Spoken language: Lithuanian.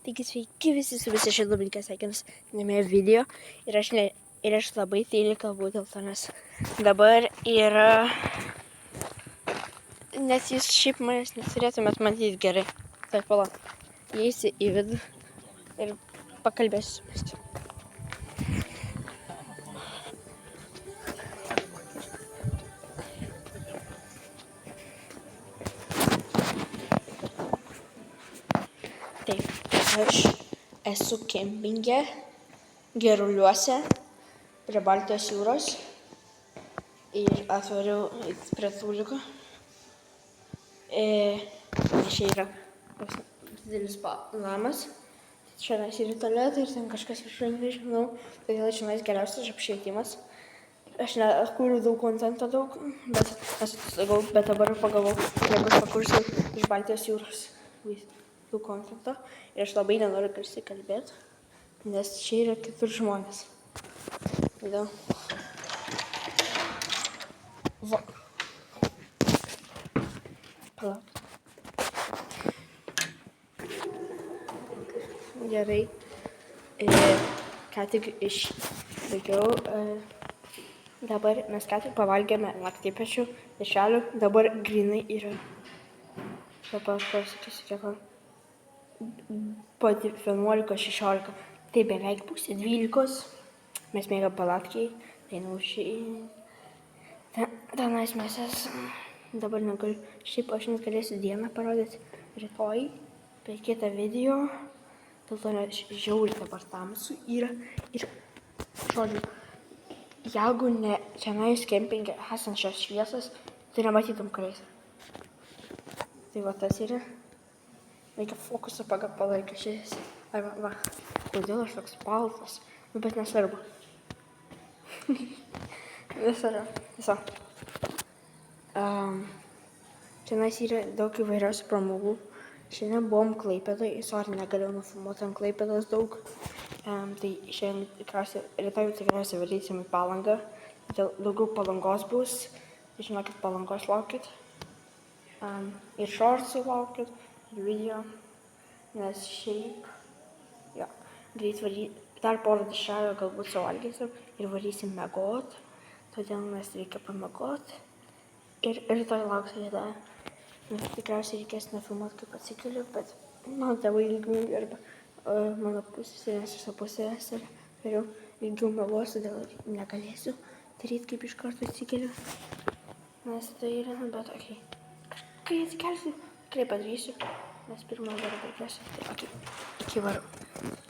Taigi sveiki visi su visi šildomininkės sveikinus name video ir aš labai tyliai kalbu dėl to, nes dabar yra, nes jūs šiaip manęs neturėtumėt matyti gerai. Tai pala, įeisi į vidų ir pakalbėsiu su jumis. Taip, aš esu kempinge Giruliuose prie Baltijos jūros ir atvariau prie Tuliko. Čia yra didelis namas, čia yra tualetai ir ten kažkas viršūnė, nežinau, todėl čia geriausias apšvietimas. Aš nekūriau daug kontento, bet dabar pagalvau, jeigu aš pakursiu iš Baltijos jūros daug kontento ir aš labai nenoriu garsiai kalbėti, nes čia yra kitur žmonės. Todėl. Va. Palauk. Gerai. Ką tik išbaigiau. Dabar mes ką tik pavalgėme naktypečių dešrelių. Dabar grynai yra. Dabar pasakysiu, kiek po 11:16. Tai beveik pusė 12. Mes mėgam palatkiai. Tai naušiai. Tenais mes esam. Dabar negaliu. Šiaip aš net galėsiu dieną parodyti rytoj per kitą video. Dėl to žiauriai dabar tamsu yra. Ir žodžiu, jeigu ne čianais kempinge esančios šviesas, tai nematytum kuriais. Tai va tas yra. Reikia fokusą palaikę šis. Arba, va, kodėl aš toks baltas? Nu, bet nesvarbu. Visą. Čianais yra daug įvairiausių pramogų. Šiandien buvom Klaipėdoje, negalėjau nufilmuoti ant Klaipėdos daug. Tai šiandien rytoj tikriausiai varysim į Palangą. Daugiau Palangos bus. Žinokit, Palangos laukit. Ir šortsų laukit, ir video. Nes šiaip, jo, greit dar porą dešrelių galbūt suvalgysim ir varysim miegot. Todėl mes reikia pamiegot. Ir rytoj lauksiu rytoj. Nes tikriausiai reikės nefilmuoti, kaip atsikeliu, bet mano tėvai ilgiau arba mano pusės ir pusės ir vėliau ilgiau miegosiu, todėl negalėsiu daryti, kaip iš karto atsikeliu. Nes tai yra, bet okei. Kai atsikelsiu, tikrai padarysiu, nes pirmą dar baigėsiu. Tai okei, iki varau.